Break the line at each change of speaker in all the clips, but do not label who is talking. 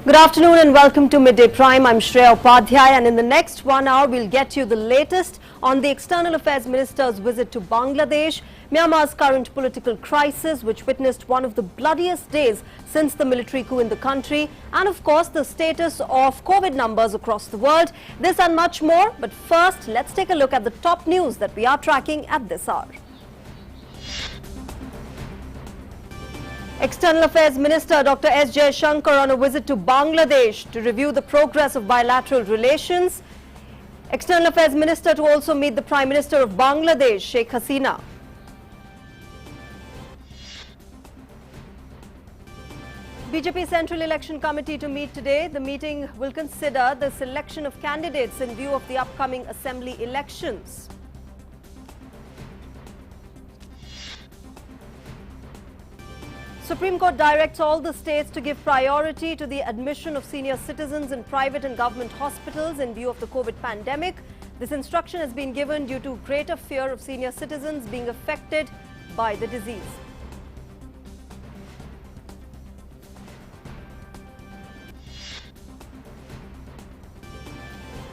Good afternoon and welcome to Midday Prime. I'm Shreya Upadhyay, and in the next 1 hour we'll get you the latest on the External Affairs Minister's visit to Bangladesh, Myanmar's current political crisis which witnessed one of the bloodiest days since the military coup in the country, and of course the status of COVID numbers across the world. This and much more, but first let's take a look at the top news that we are tracking at this hour. External Affairs Minister Dr. S Jaishankar on a visit to Bangladesh to review the progress of bilateral relations. External Affairs Minister to also meet the Prime Minister of Bangladesh, Sheikh Hasina. BJP Central Election Committee to meet today. The meeting will consider the selection of candidates in view of the upcoming assembly elections. Supreme Court directs all the states to give priority to the admission of senior citizens in private and government hospitals in view of the COVID pandemic. This instruction has been given due to greater fear of senior citizens being affected by the disease.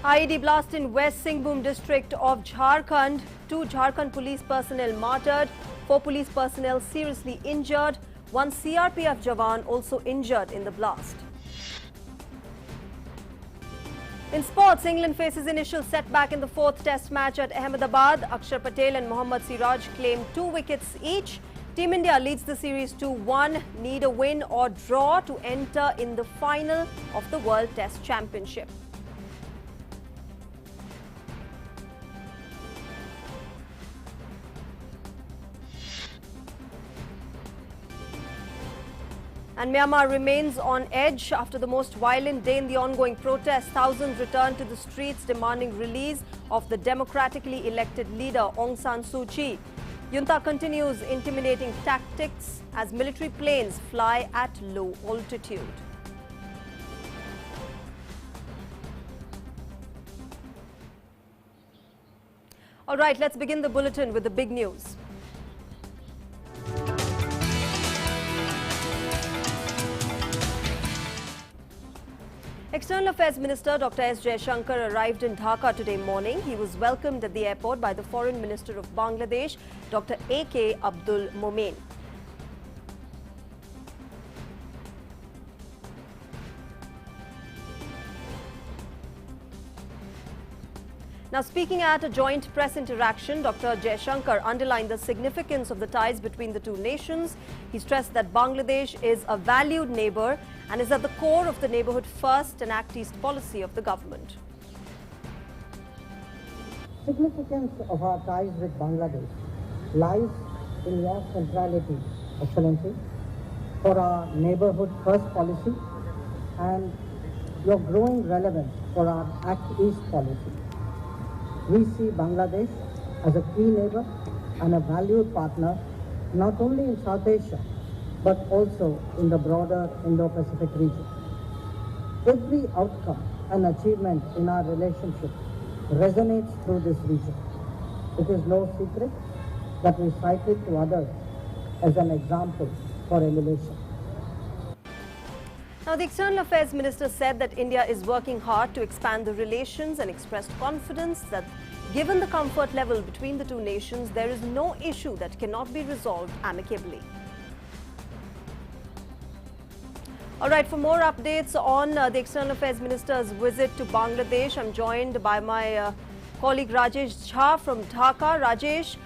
IED blast in West Singhbhum district of Jharkhand. 2 Jharkhand police personnel martyred, 4 police personnel seriously injured. 1 CRPF Jawan also injured in the blast. In sports, England faces initial setback in the 4th Test match at Ahmedabad. Akshar Patel and Mohammad Siraj claim 2 wickets each. Team India leads the series 2-1, need a win or draw to enter in the final of the World Test Championship. And Myanmar remains on edge after the most violent day in the ongoing protests. Thousands returned to the streets demanding release of the democratically elected leader Aung San Suu Kyi. Junta continues intimidating tactics as military planes fly at low altitude. All right, let's begin the bulletin with the big news. External Affairs Minister Dr. S Jaishankar arrived in Dhaka today morning. He was welcomed at the airport by the Foreign Minister of Bangladesh, Dr. A.K. Abdul Momen. Now, speaking at a joint press interaction, Dr. Jaishankar underlined the significance of the ties between the two nations. He stressed that Bangladesh is a valued neighbor and is at the core of the Neighbourhood First and Act East policy of the government.
Significance of our ties with Bangladesh lies in your centrality, Excellency, for our Neighbourhood First policy and your growing relevance for our Act East policy. We see Bangladesh as a key neighbor and a valued partner not only in South Asia but also in the broader Indo-Pacific region. Every outcome and achievement in our relationship resonates through this region. It is no secret that we cite it to others as an example for emulation.
Now, the External Affairs Minister said that India is working hard to expand the relations and expressed confidence that given the comfort level between the two nations, there is no issue that cannot be resolved amicably. All right, for more updates on the External Affairs Minister's visit to Bangladesh, I'm joined by my colleague Rajesh Jha from Dhaka. Rajesh,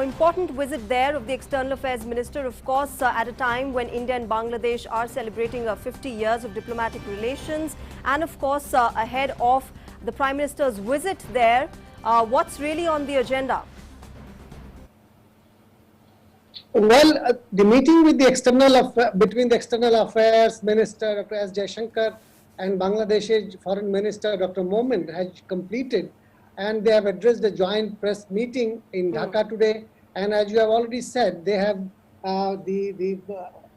important visit there of the External Affairs Minister, of course, at a time when India and Bangladesh are celebrating 50 years of diplomatic relations, and of course ahead of the Prime Minister's visit there. What's really on the agenda?
Well, the meeting with the between the External Affairs Minister Dr. S Jaishankar and Bangladesh's Foreign Minister Dr. Momen has completed, and they have addressed a joint press meeting in Dhaka today. And as you have already said, they have the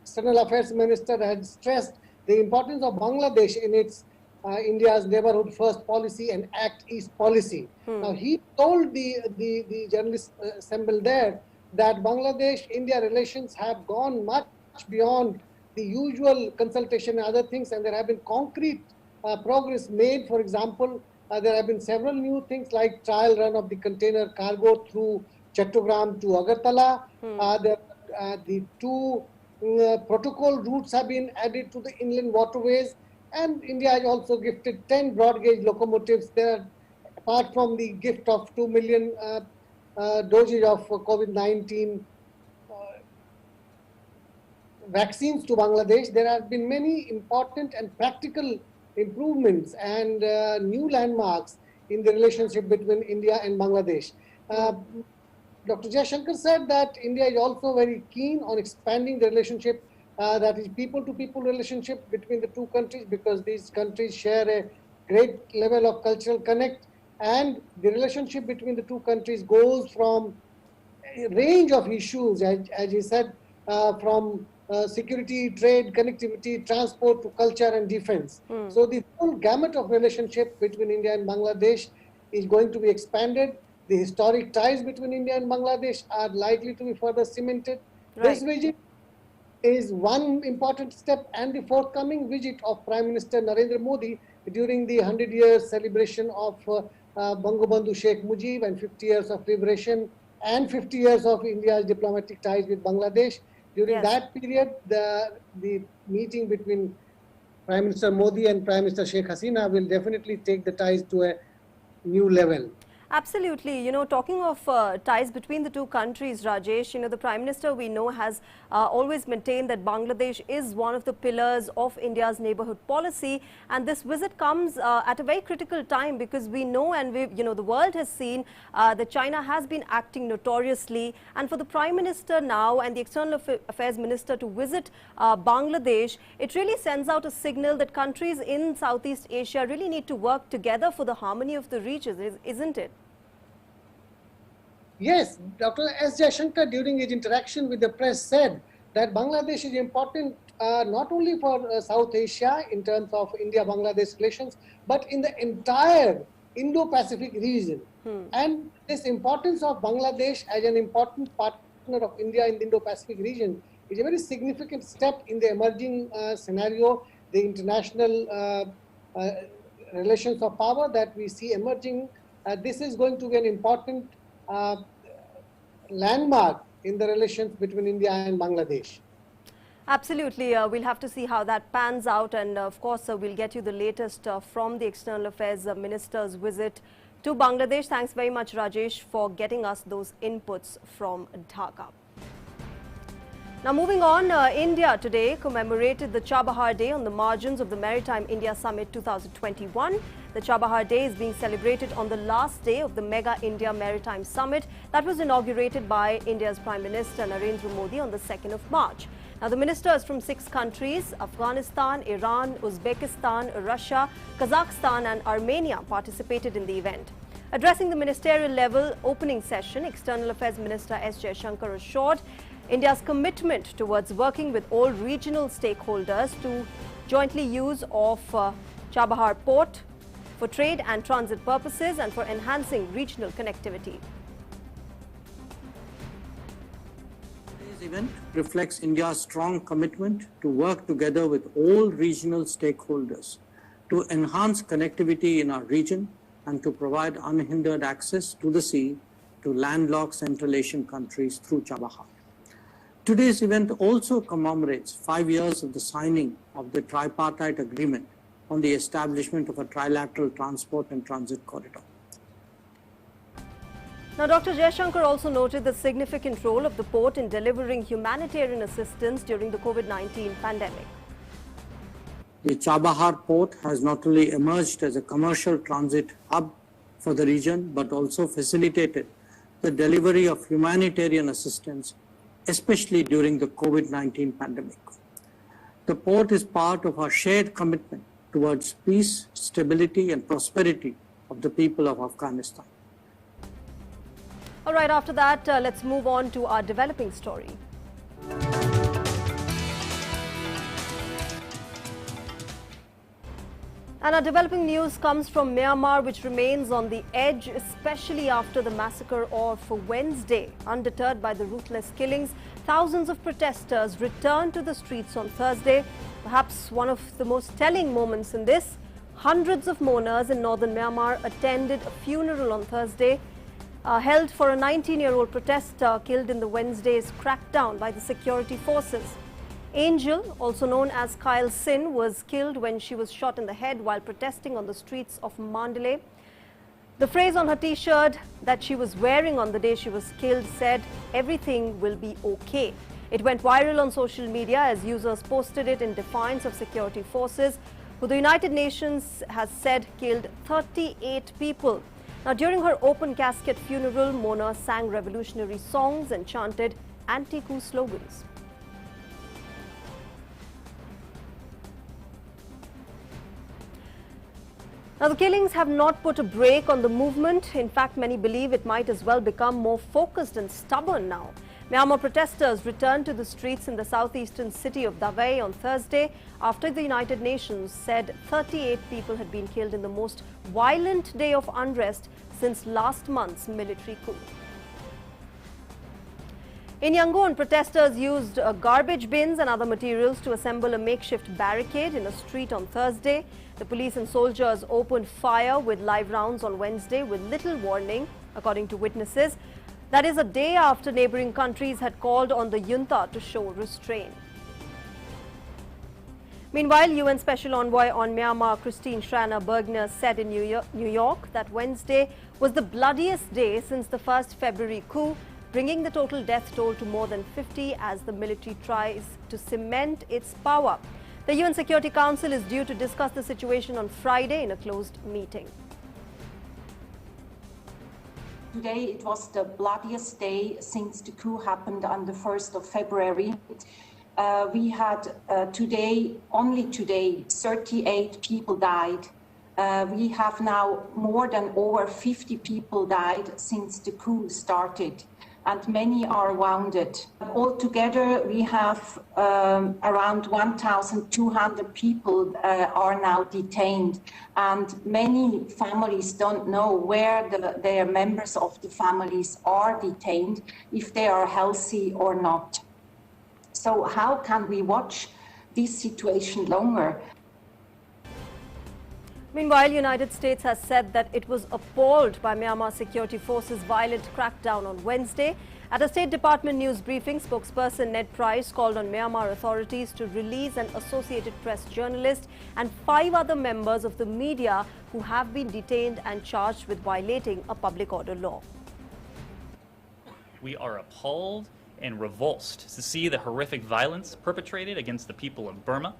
External Affairs Minister had stressed the importance of Bangladesh in its India's Neighbourhood First policy and Act East policy. Now, he told the journalists assembled there that Bangladesh-India relations have gone much beyond the usual consultation and other things, and there have been concrete progress made. For example, there have been several new things like trial run of the container cargo through Chattogram to Agartala. The two protocol routes have been added to the inland waterways, and India has also gifted 10 broad gauge locomotives. There, apart from the gift of 2 million doses of COVID-19 vaccines to Bangladesh, there have been many important and practical improvements and new landmarks in the relationship between India and Bangladesh. Dr. Jaishankar said that India is also very keen on expanding the relationship, that is people-to-people relationship between the two countries, because these countries share a great level of cultural connect, and the relationship between the two countries goes from a range of issues, as he said, from security, trade, connectivity, transport to culture and defense. So the whole gamut of relationship between India and Bangladesh is going to be expanded. The historic ties between India and Bangladesh are likely to be further cemented.
Right.
This visit is one important step, and the forthcoming visit of Prime Minister Narendra Modi during the 100-year celebration of Bangabandhu Sheikh Mujib and 50 years of liberation and 50 years of India's diplomatic ties with Bangladesh. During that period, the meeting between Prime Minister Modi and Prime Minister Sheikh Hasina will definitely take the ties to a new level.
Absolutely. You know, talking of ties between the two countries, Rajesh, you know, the Prime Minister, we know, has always maintained that Bangladesh is one of the pillars of India's neighborhood policy. And this visit comes at a very critical time, because we know, and the world has seen that China has been acting notoriously. And for the Prime Minister now and the External Affairs Minister to visit Bangladesh, it really sends out a signal that countries in Southeast Asia really need to work together for the harmony of the region, isn't it?
Yes, Dr. S. Jaishankar, during his interaction with the press, said that Bangladesh is important not only for South Asia in terms of India-Bangladesh relations, but in the entire Indo-Pacific region. And this importance of Bangladesh as an important partner of India in the Indo-Pacific region is a very significant step in the emerging scenario, the international relations of power that we see emerging. This is going to be an important landmark in the relations between India and Bangladesh.
Absolutely. We'll have to see how that pans out, and of course we'll get you the latest from the External Affairs Minister's visit to Bangladesh. Thanks very much, Rajesh, for getting us those inputs from Dhaka. Now moving on, India today commemorated the Chabahar Day on the margins of the Maritime India Summit 2021. The Chabahar Day is being celebrated on the last day of the Mega India Maritime Summit that was inaugurated by India's Prime Minister Narendra Modi on the 2nd of March. Now the ministers from 6 countries, Afghanistan, Iran, Uzbekistan, Russia, Kazakhstan and Armenia participated in the event. Addressing the ministerial level opening session, External Affairs Minister S. Jaishankar assured India's commitment towards working with all regional stakeholders to jointly use of Chabahar port for trade and transit purposes and for enhancing regional connectivity.
Today's event reflects India's strong commitment to work together with all regional stakeholders to enhance connectivity in our region and to provide unhindered access to the sea to landlocked Central Asian countries through Chabahar. Today's event also commemorates 5 years of the signing of the tripartite agreement on the establishment of a trilateral transport and transit corridor.
Now, Dr. Jaishankar also noted the significant role of the port in delivering humanitarian assistance during the COVID-19 pandemic.
The Chabahar port has not only emerged as a commercial transit hub for the region, but also facilitated the delivery of humanitarian assistance, especially during the COVID-19 pandemic. The port is part of our shared commitment towards peace, stability and prosperity of the people of Afghanistan.
All right, after that, let's move on to our developing story. And our developing news comes from Myanmar, which remains on the edge, especially after the massacre of Wednesday. Undeterred by the ruthless killings, thousands of protesters returned to the streets on Thursday. Perhaps one of the most telling moments in this, hundreds of mourners in northern Myanmar attended a funeral on Thursday, held for a 19-year-old protester killed in the Wednesday's crackdown by the security forces. Angel, also known as Kyle Sin, was killed when she was shot in the head while protesting on the streets of Mandalay. The phrase on her t-shirt that she was wearing on the day she was killed said, "Everything will be okay." It went viral on social media as users posted it in defiance of security forces, who the United Nations has said killed 38 people. Now, during her open casket funeral, mourners sang revolutionary songs and chanted anti-coup slogans. Now, the killings have not put a brake on the movement. In fact, many believe it might as well become more focused and stubborn now. Myanmar protesters returned to the streets in the southeastern city of Davao on Thursday after the United Nations said 38 people had been killed in the most violent day of unrest since last month's military coup. In Yangon, protesters used garbage bins and other materials to assemble a makeshift barricade in a street on Thursday. The police and soldiers opened fire with live rounds on Wednesday with little warning, according to witnesses. That is a day after neighboring countries had called on the junta to show restraint. Meanwhile, UN Special Envoy on Myanmar, Christine Schraner Bergner, said in New York that Wednesday was the bloodiest day since the first February coup, bringing the total death toll to more than 50 as the military tries to cement its power. The UN Security Council is due to discuss the situation on Friday in a closed meeting.
Today it was the bloodiest day since the coup happened on the 1st of February. We had only today, 38 people died. We have now more than over 50 people died since the coup started, and many are wounded. Altogether, we have around 1,200 people are now detained, and many families don't know where their members of the families are detained, if they are healthy or not. So how can we watch this situation longer?
Meanwhile, United States has said that it was appalled by Myanmar security forces' violent crackdown on Wednesday. At a State Department news briefing, spokesperson Ned Price called on Myanmar authorities to release an Associated Press journalist and 5 other members of the media who have been detained and charged with violating a public order law.
We are appalled and revulsed to see the horrific violence perpetrated against the people of Burma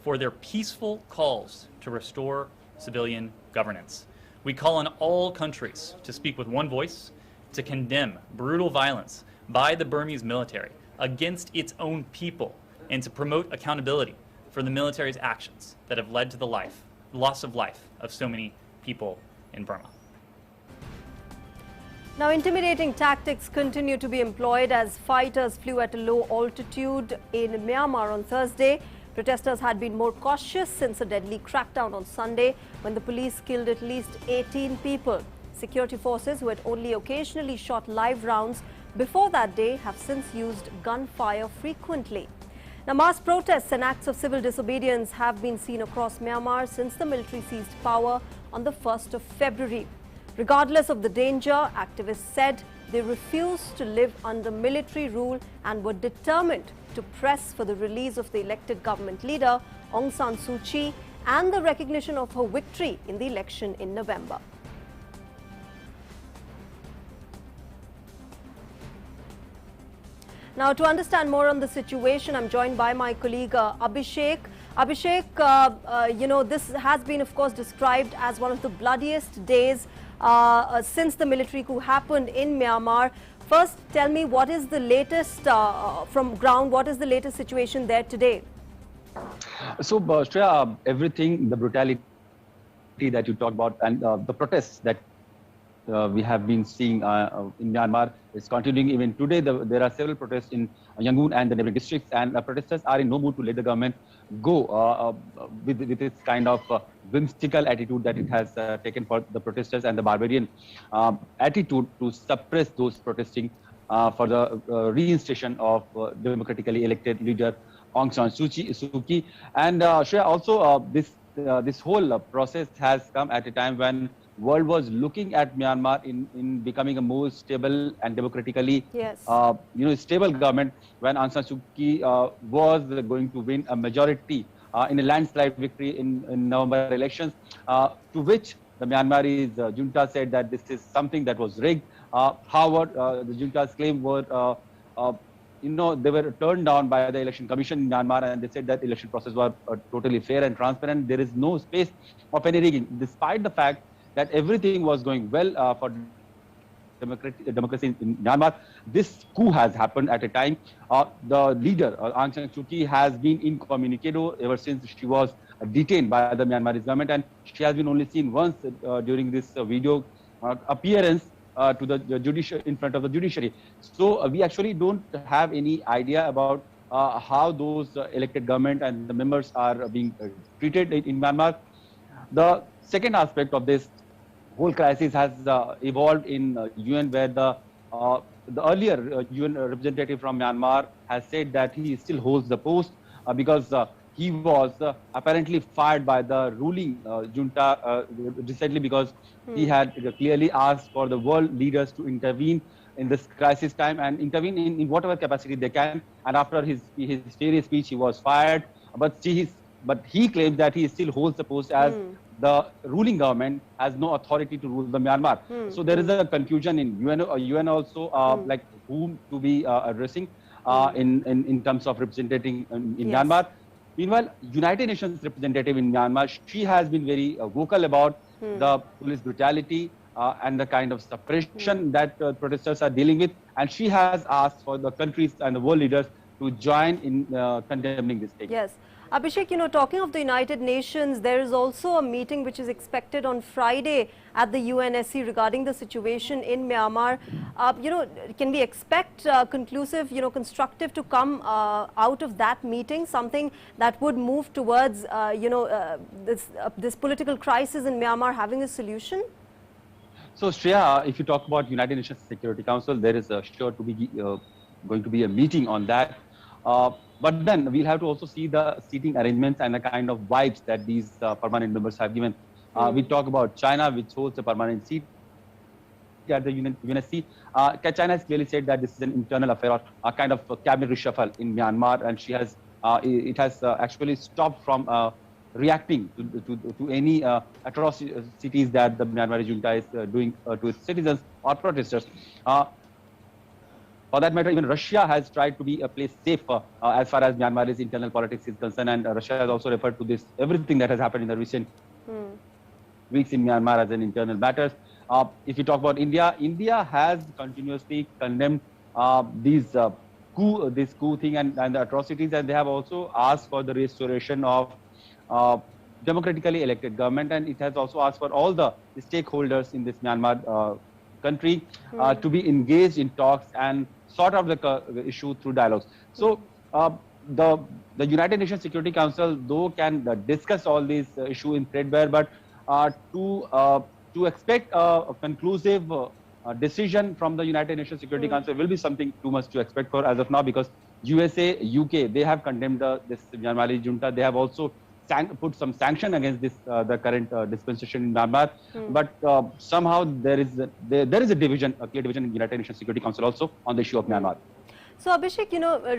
for their peaceful calls to restore civilian governance. We call on all countries to speak with one voice to condemn brutal violence by the Burmese military against its own people and to promote accountability for the military's actions that have led to the loss of life of so many people in Burma.
Now, intimidating tactics continue to be employed as fighters flew at a low altitude in Myanmar on Thursday. Protesters had been more cautious since a deadly crackdown on Sunday when the police killed at least 18 people. Security forces, who had only occasionally shot live rounds before that day, have since used gunfire frequently. Now, mass protests and acts of civil disobedience have been seen across Myanmar since the military seized power on the 1st of February. Regardless of the danger, activists said they refused to live under military rule and were determined to press for the release of the elected government leader, Aung San Suu Kyi, and the recognition of her victory in the election in November. Now, to understand more on the situation, I'm joined by my colleague Abhishek. Abhishek, this has been, of course, described as one of the bloodiest days since the military coup happened in Myanmar. First, tell me what is the latest from ground, what is the latest situation there today?
So, Shreya, everything, the brutality that you talked about and the protests that we have been seeing in Myanmar is continuing even today. There are several protests in Yangon and the neighboring districts, and protesters are in no mood to let the government go with its kind of whimsical attitude that it has taken for the protesters, and the barbarian attitude to suppress those protesting for the reinstatation of democratically elected leader Aung San Suu Kyi. And Shreya, also this whole process has come at a time when world was looking at Myanmar in becoming a more stable and democratically
Yes.
stable government, when Aung San Suu Kyi was going to win a majority in a landslide victory in November elections, to which the Myanmarese junta said that this is something that was rigged. However, the junta's claim were they were turned down by the election commission in Myanmar, and they said that election process was totally fair and transparent. There is no space of any rigging, despite the fact that everything was going well for democracy in Myanmar. This coup has happened at a time. The leader, Aung San Suu Kyi, has been incommunicado ever since she was detained by the Myanmarese government, and she has been only seen once during this video appearance to the judiciary, in front of the judiciary. So we actually don't have any idea about how those elected government and the members are being treated in Myanmar. The second aspect of this whole crisis has evolved in UN, where the earlier UN representative from Myanmar has said that he still holds the post because he was apparently fired by the ruling junta recently, because he had clearly asked for the world leaders to intervene in this crisis time and intervene in whatever capacity they can. And after his fiery speech, he was fired. But he claims that he still holds the post, as the ruling government has no authority to rule the Myanmar. So there is a confusion in UN also, like whom to be addressing in terms of representing in Myanmar. Meanwhile, United Nations representative in Myanmar, she has been very vocal about the police brutality and the kind of suppression that protesters are dealing with. And she has asked for the countries and the world leaders to join in condemning this thing.
Yes. Abhishek, talking of the United Nations, there is also a meeting which is expected on Friday at the UNSC regarding the situation in Myanmar. Can we expect conclusive, constructive to come out of that meeting, something that would move towards, this political crisis in Myanmar having a solution?
So, Shreya, if you talk about United Nations Security Council, there is sure to be going to be a meeting on that. But then we'll have to also see the seating arrangements and the kind of vibes that these permanent members have given. We talk about China, which holds a permanent seat at the UNSC. China has clearly said that this is an internal affair, or a kind of a cabinet reshuffle in Myanmar, and it has actually stopped from reacting to any atrocities that the Myanmar junta is doing to its citizens or protesters. For that matter, even Russia has tried to be a place safe as far as Myanmar's internal politics is concerned, and Russia has also referred to this, everything that has happened in the recent weeks in Myanmar as an internal matters. If you talk about India, India has continuously condemned this coup thing and the atrocities, and they have also asked for the restoration of democratically elected government, and it has also asked for all the stakeholders in this Myanmar country to be engaged in talks and sort out the issue through dialogues. So the United Nations Security Council, though, can discuss all these issues in threadbare, but to expect a conclusive decision from the United Nations Security Council will be something too much to expect for as of now, because USA, UK, they have condemned this Myanmar junta. They have also put some sanction against this the current dispensation in Myanmar, but somehow there is a division, a clear division in the United Nations Security Council also on the issue of Myanmar.
So Abhishek,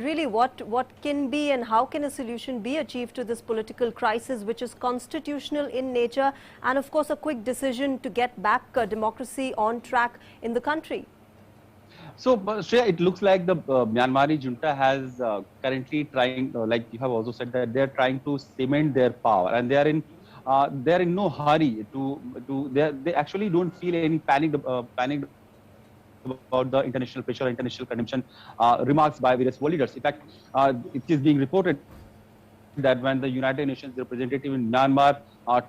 really what can be and how can a solution be achieved to this political crisis, which is constitutional in nature, and of course a quick decision to get back democracy on track in the country?
So, Shreya, it looks like the Myanmar junta has currently trying, like you have also said, that they are trying to cement their power, and they are in no hurry they actually don't feel any panic about the international pressure or international condemnation remarks by various world leaders. In fact, it is being reported that when the United Nations representative in Myanmar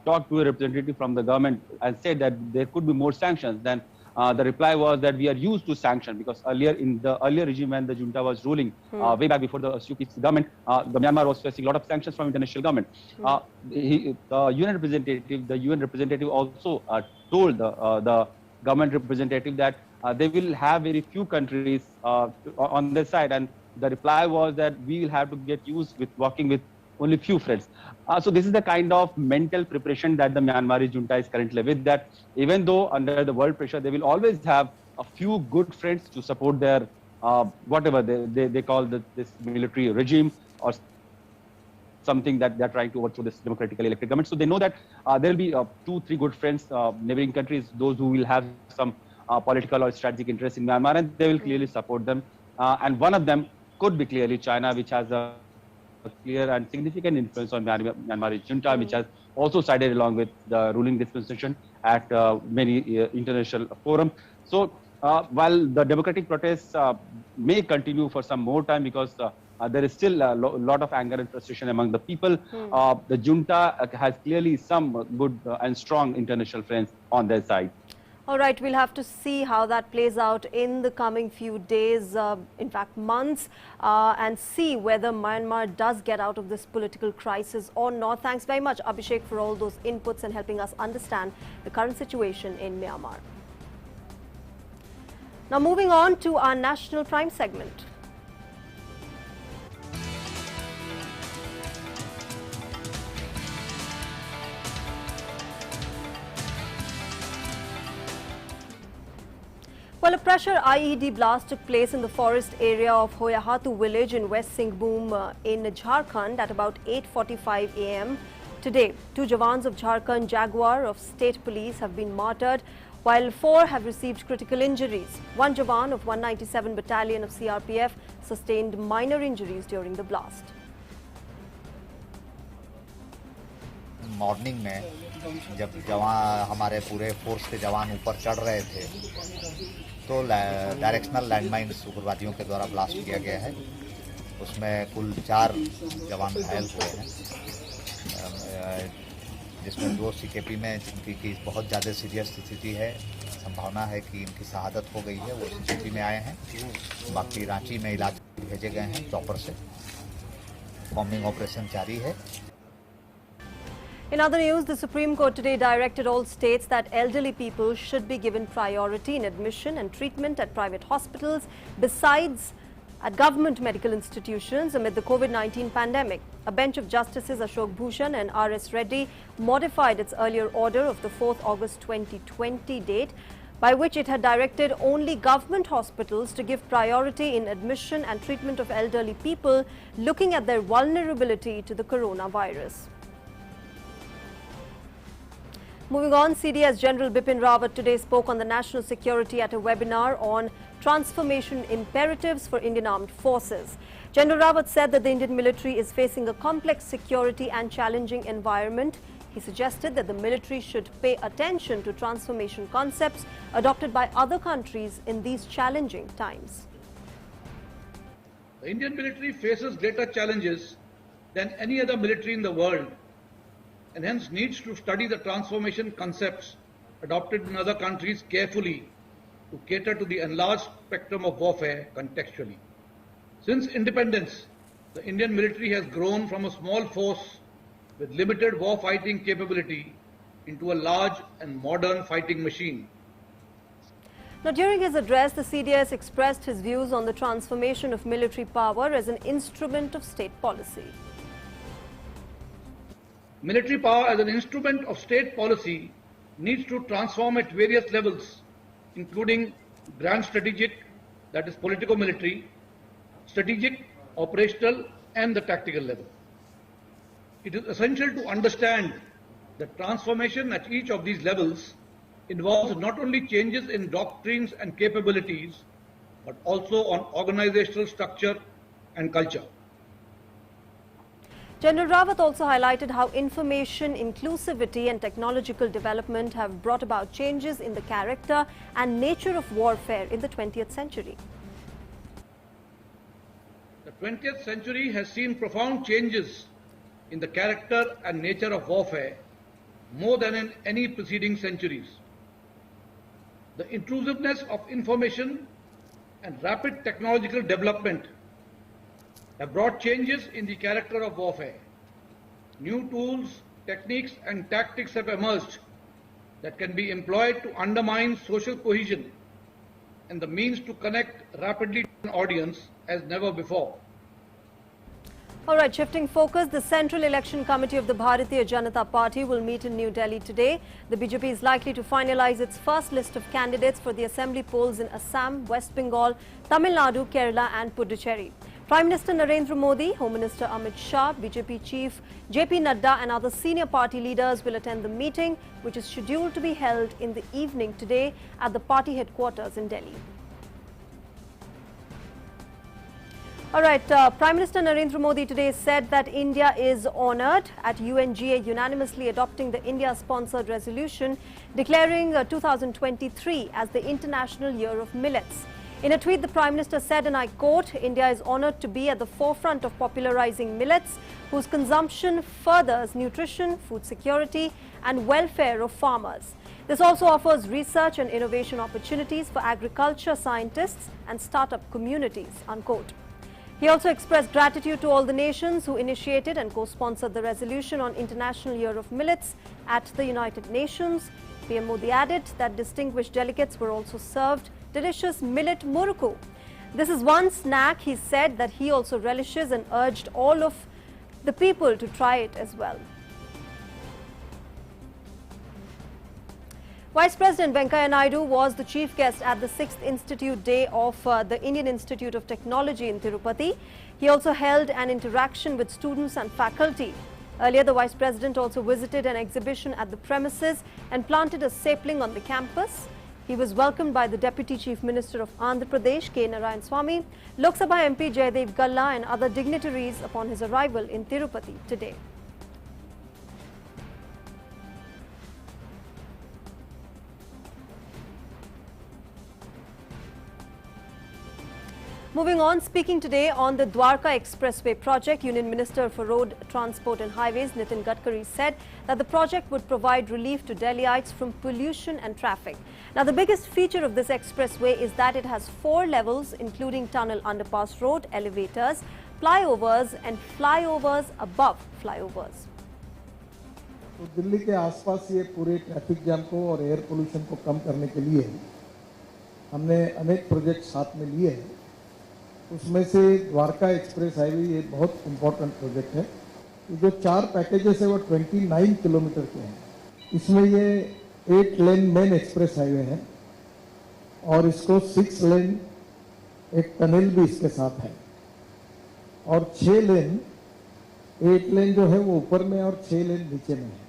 talked to a representative from the government and said that there could be more sanctions, then the reply was that we are used to sanction, because earlier in the earlier regime when the junta was ruling, way back before the Suu Kyi's government, the Myanmar was facing a lot of sanctions from international government. The UN representative also told the government representative that they will have very few countries on their side, and the reply was that we will have to get used with working with only few friends. So this is the kind of mental preparation that the Myanmar junta is currently with, that even though under the world pressure, they will always have a few good friends to support their whatever they call this military regime or something that they're trying to overthrow this democratically elected government. So they know that there will be 2-3 good friends, neighboring countries, those who will have some political or strategic interest in Myanmar, and they will clearly support them. And one of them could be clearly China, which has a clear and significant influence on Myanmar junta, which has also sided along with the ruling dispensation at many international forums. So while the democratic protests may continue for some more time, because there is still a lot of anger and frustration among the people, the junta has clearly some good and strong international friends on their side.
All right, we'll have to see how that plays out in the coming few days, in fact months, and see whether Myanmar does get out of this political crisis or not. Thanks very much, Abhishek, for all those inputs and helping us understand the current situation in Myanmar. Now moving on to our National Prime segment. Well, a pressure IED blast took place in the forest area of Hoyahatu village in West Singhbhum in Jharkhand at about 8:45 a.m. today. 2 Jawans of Jharkhand Jaguar of State Police have been martyred, while 4 have received critical injuries. 1 Jawan of 197 Battalion of CRPF sustained minor injuries during the blast.
Morning में जब जवान हमारे पूरे force के जवान ऊपर चढ़ रहे थे तो डायरेक्शनल लैंडमाइंस उग्रवादियों के द्वारा ब्लास्ट किया गया है। उसमें कुल 4 जवान घायल हुए हैं, जिसमें 2 सीकेपी में जिनकी बहुत ज़्यादा सीरियस स्थिति है, संभावना है कि इनकी शहादत हो गई है, वो सीकेपी में आए हैं। बाकी रांची में इलाज भेजे गए हैं चॉपर से। बॉम्बिंग ऑपरेशन जारी है।
In other news, the Supreme Court today directed all states that elderly people should be given priority in admission and treatment at private hospitals, besides at government medical institutions amid the COVID-19 pandemic. A bench of Justices Ashok Bhushan and R.S. Reddy modified its earlier order of the 4th August 2020 date, by which it had directed only government hospitals to give priority in admission and treatment of elderly people looking at their vulnerability to the coronavirus. Moving on, CDS General Bipin Rawat today spoke on the national security at a webinar on transformation imperatives for Indian Armed Forces. General Rawat said that the Indian military is facing a complex security and challenging environment. He suggested that the military should pay attention to transformation concepts adopted by other countries in these challenging times.
The Indian military faces greater challenges than any other military in the world, and hence needs to study the transformation concepts adopted in other countries carefully to cater to the enlarged spectrum of warfare contextually. Since independence, the Indian military has grown from a small force with limited war fighting capability into a large and modern fighting machine.
Now, during his address, the CDS expressed his views on the transformation of military power as an instrument of state policy.
Military power as an instrument of state policy needs to transform at various levels, including grand strategic, that is politico-military, strategic, operational, and the tactical level. It is essential to understand that transformation at each of these levels involves not only changes in doctrines and capabilities, but also on organizational structure and culture.
General Rawat also highlighted how information inclusivity and technological development have brought about changes in the character and nature of warfare in the 20th century.
The 20th century has seen profound changes in the character and nature of warfare more than in any preceding centuries. The intrusiveness of information and rapid technological development have brought changes in the character of warfare. New tools, techniques and tactics have emerged that can be employed to undermine social cohesion and the means to connect rapidly to an audience as never before.
All right, shifting focus, the Central Election Committee of the Bharatiya Janata Party will meet in New Delhi today. The BJP is likely to finalize its first list of candidates for the assembly polls in Assam, West Bengal, Tamil Nadu, Kerala and Puducherry. Prime Minister Narendra Modi, Home Minister Amit Shah, BJP Chief JP Nadda and other senior party leaders will attend the meeting, which is scheduled to be held in the evening today at the party headquarters in Delhi. All right, Prime Minister Narendra Modi today said that India is honoured at UNGA unanimously adopting the India-sponsored resolution declaring 2023 as the International Year of Millets. In a tweet, the Prime Minister said, and I quote, India is honoured to be at the forefront of popularising millets, whose consumption furthers nutrition, food security and welfare of farmers. This also offers research and innovation opportunities for agriculture scientists and startup communities, unquote. He also expressed gratitude to all the nations who initiated and co-sponsored the resolution on International Year of Millets at the United Nations. PM Modi added that distinguished delegates were also served delicious millet murukku. This is one snack, he said, that he also relishes and urged all of the people to try it as well. Vice President Venkaiah Naidu was the chief guest at the 6th Institute Day of the Indian Institute of Technology in Tirupati. He also held an interaction with students and faculty. Earlier, the Vice President also visited an exhibition at the premises and planted a sapling on the campus. He was welcomed by the Deputy Chief Minister of Andhra Pradesh, K. Narayanaswamy, Lok Sabha MP Jaydev Galla and other dignitaries upon his arrival in Tirupati today. Moving on, speaking today on the Dwarka Expressway project, Union Minister for Road Transport and Highways Nitin Gadkari said that the project would provide relief to Delhiites from pollution and traffic. Now, the biggest feature of this expressway is that it has 4 levels, including tunnel underpass road, elevators, flyovers and flyovers above flyovers.
तो दिल्ली के आसपास ये पूरे traffic jam को और air pollution को कम करने के लिए हमने अनेक प्रोजेक्ट साथ में लिए हैं। उसमें से द्वारका एक्सप्रेस हाईवे ये बहुत इम्पोर्टेंट प्रोजेक्ट है। ये जो 4 पैकेजेस है वो 29 किलोमीटर के हैं। इसमें ये 8 लेन मेन एक्सप्रेस हाईवे है और इसको 6 लेन एक टनल भी इसके साथ है और 6 लेन 8 लेन जो है वो ऊपर में और 6 लेन नीचे में है।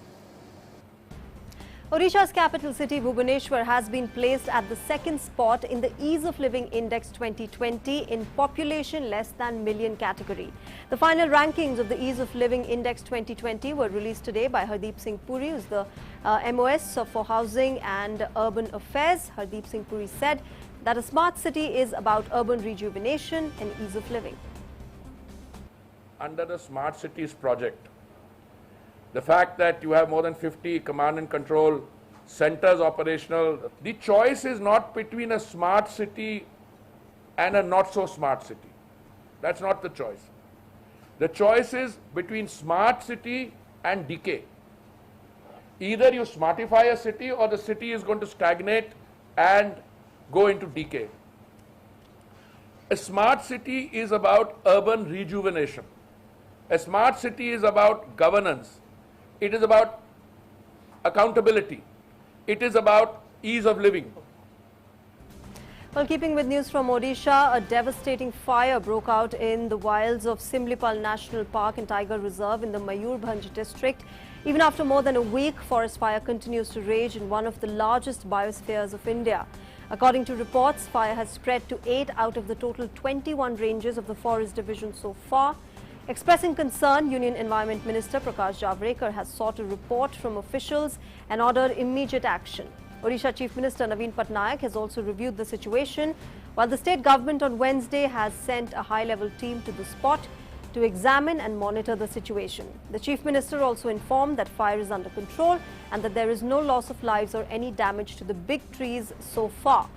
Odisha's capital city Bhubaneswar has been placed at the 2nd spot in the Ease of Living Index 2020 in population less than million category. The final rankings of the Ease of Living Index 2020 were released today by Hardeep Singh Puri, who is the MOS for Housing and Urban Affairs. Hardeep Singh Puri said that a smart city is about urban rejuvenation and ease of living.
Under the Smart Cities project, the fact that you have more than 50 command and control centers operational, the choice is not between a smart city and a not so smart city. That's not the choice. The choice is between smart city and decay. Either you smartify a city or the city is going to stagnate and go into decay. A smart city is about urban rejuvenation. A smart city is about governance. It is about accountability. It is about ease of living.
Well, keeping with news from Odisha, a devastating fire broke out in the wilds of Simlipal National Park and Tiger Reserve in the Mayurbhanj district. Even after more than a week, forest fire continues to rage in one of the largest biospheres of India. According to reports, fire has spread to 8 out of the total 21 ranges of the Forest Division so far. Expressing concern, Union Environment Minister Prakash Javadekar has sought a report from officials and ordered immediate action. Odisha Chief Minister Naveen Patnaik has also reviewed the situation, while the state government on Wednesday has sent a high-level team to the spot. to examine and monitor the situation. The Chief Minister also informed that fire is under control and that there is no loss of lives or any damage to the big trees so far.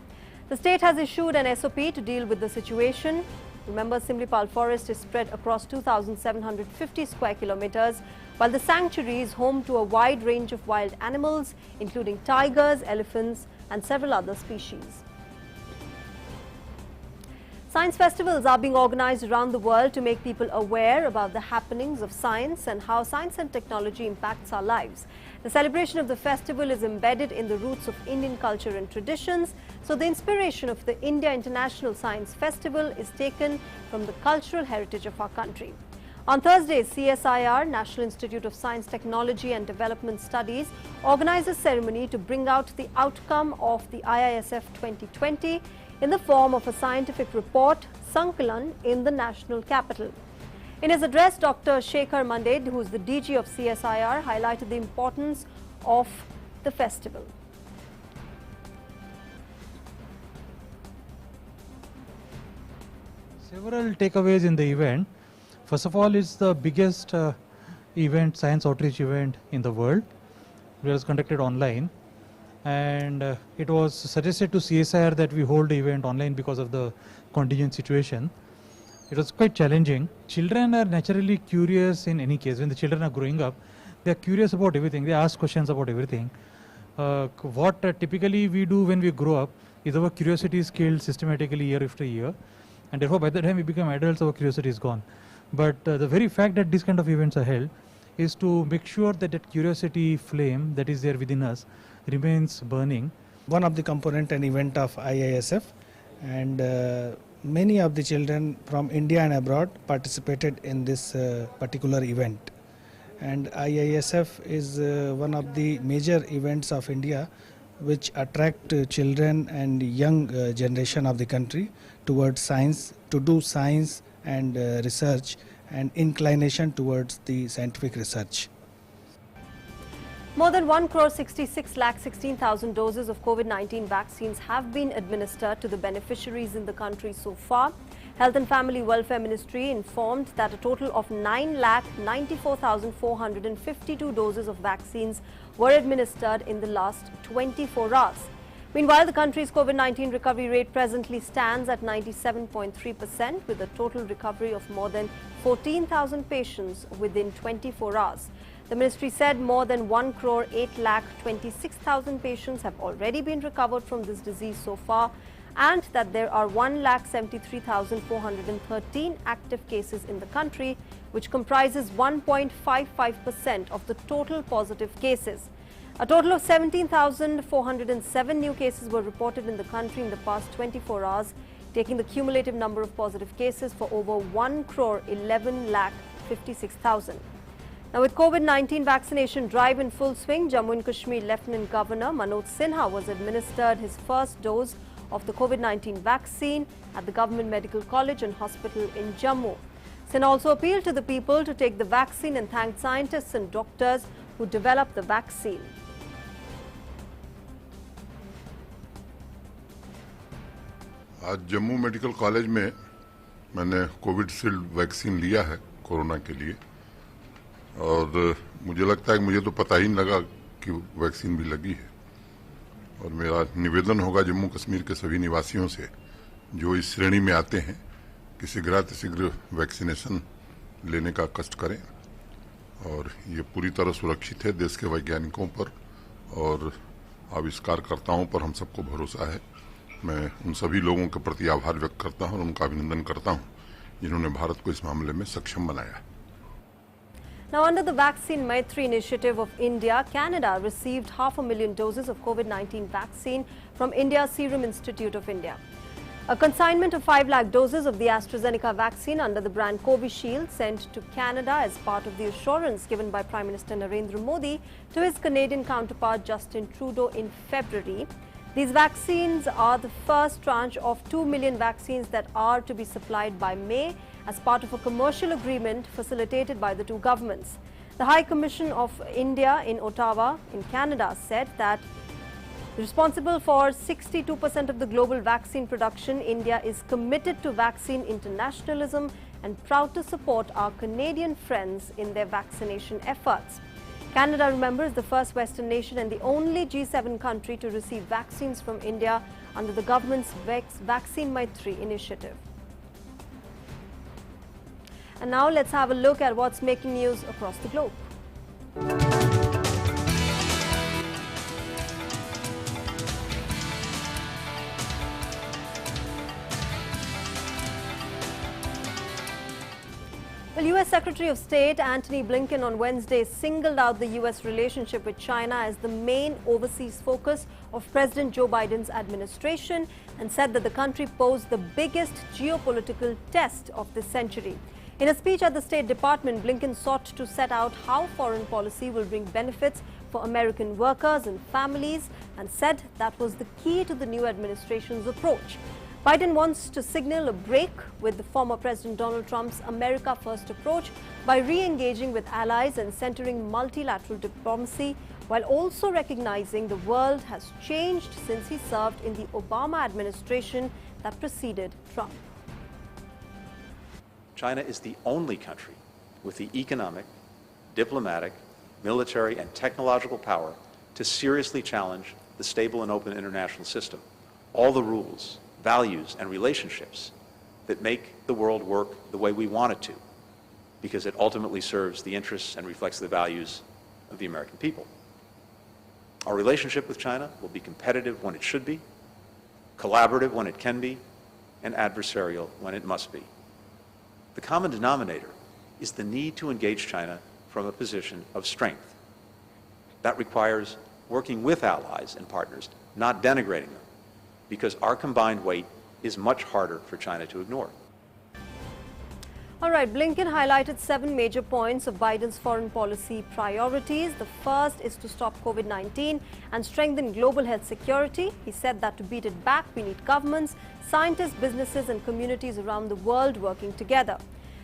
The state has issued an SOP to deal with the situation. Remember, Simlipal forest is spread across 2,750 square kilometers, while the sanctuary is home to a wide range of wild animals, including tigers, elephants, and several other species. Science festivals are being organized around the world to make people aware about the happenings of science and how science and technology impacts our lives. The celebration of the festival is embedded in the roots of Indian culture and traditions, so the inspiration of the India International Science Festival is taken from the cultural heritage of our country. On Thursday, CSIR, National Institute of Science, Technology and Development Studies, organized a ceremony to bring out the outcome of the IISF 2020 in the form of a scientific report, Sankalan, in the national capital. In his address, Dr. Shekhar Manded, who is the DG of CSIR, highlighted the importance of the festival.
Several takeaways in the event. First of all, it's the biggest event, science outreach event in the world. It was conducted online, and it was suggested to CSIR that we hold the event online because of the contingent situation. It was quite challenging. Children are naturally curious in any case. When the children are growing up, they are curious about everything. They ask questions about everything. What typically we do when we grow up is our curiosity is killed systematically year after year, and therefore by the time we become adults, our curiosity is gone. But the very fact that these kind of events are held is to make sure that that curiosity flame that is there within us remains burning.
One of the component and event of IISF, and many of the children from India and abroad participated in this particular event. And IISF is one of the major events of India which attract children and young generation of the country towards science, to do science and research and inclination towards the scientific research.
More than 1,66,16,000 doses of COVID-19 vaccines have been administered to the beneficiaries in the country so far. Health and Family Welfare Ministry informed that a total of 9,94,452 doses of vaccines were administered in the last 24 hours. Meanwhile, the country's COVID-19 recovery rate presently stands at 97.3%, with a total recovery of more than 14,000 patients within 24 hours. The ministry said more than 1,08,26,000 patients have already been recovered from this disease so far, and that there are 1,73,413 active cases in the country, which comprises 1.55% of the total positive cases. A total of 17,407 new cases were reported in the country in the past 24 hours, taking the cumulative number of positive cases for over 1,11,56,000. Now, with COVID-19 vaccination drive in full swing, Jammu and Kashmir Lieutenant Governor Manoj Sinha was administered his first dose of the COVID-19 vaccine at the Government Medical College and Hospital in Jammu. Sinha also appealed to the people to take the vaccine and thanked scientists and doctors who developed the vaccine.
आज Jammu medical college में मैंने Covishield vaccine लिया है corona के लिए, और मुझे लगता है कि मुझे तो पता ही नहीं लगा कि वैक्सीन भी लगी है। और मेरा निवेदन होगा जम्मू कश्मीर के सभी निवासियों से जो इस श्रेणी में आते हैं कि शीघ्र वैक्सीनेशन लेने का कष्ट करें, और ये पूरी तरह सुरक्षित है। देश के वैज्ञानिकों पर और आविष्कारकर्ताओं पर हम सबको भरोसा है। मैं उन सभी लोगों के प्रति आभार व्यक्त करता हूं और उनका अभिनंदन करता हूं जिन्होंने भारत को इस मामले में सक्षम बनाया।
Now, under the Vaccine Maitri initiative of India, Canada received 500,000 doses of COVID-19 vaccine from India's Serum Institute of India. A consignment of 5 lakh doses of the AstraZeneca vaccine under the brand Covishield sent to Canada as part of the assurance given by Prime Minister Narendra Modi to his Canadian counterpart Justin Trudeau in February. These vaccines are the first tranche of 2 million vaccines that are to be supplied by May as part of a commercial agreement facilitated by the two governments. The High Commission of India in Ottawa, in Canada, said that responsible for 62% of the global vaccine production, India is committed to vaccine internationalism and proud to support our Canadian friends in their vaccination efforts. Canada, remember, is the first Western nation and the only G7 country to receive vaccines from India under the government's Vaccine Maitri initiative. And now let's have a look at what's making news across the globe. Well, U.S. Secretary of State Antony Blinken on Wednesday singled out the U.S. relationship with China as the main overseas focus of President Joe Biden's administration and said that the country posed the biggest geopolitical test of this century. In a speech at the State Department, Blinken sought to set out how foreign policy will bring benefits for American workers and families and said that was the key to the new administration's approach. Biden wants to signal a break with the former President Donald Trump's America First approach by re-engaging with allies and centering multilateral diplomacy, while also recognizing the world has changed since he served in the Obama administration that preceded Trump.
China is the only country with the economic, diplomatic, military, and technological power to seriously challenge the stable and open international system. All the rules, values, and relationships that make the world work the way we want it to, because it ultimately serves the interests and reflects the values of the American people. Our relationship with China will be competitive when it should be, collaborative when it can be, and adversarial when it must be. The common denominator is the need to engage China from a position of strength. That requires working with allies and partners, not denigrating them, because our combined weight is much harder for China to ignore.
All right, Blinken highlighted 7 major points of Biden's foreign policy priorities. The first is to stop COVID-19 and strengthen global health security. He said that to beat it back, we need governments, scientists, businesses, and communities around the world working together.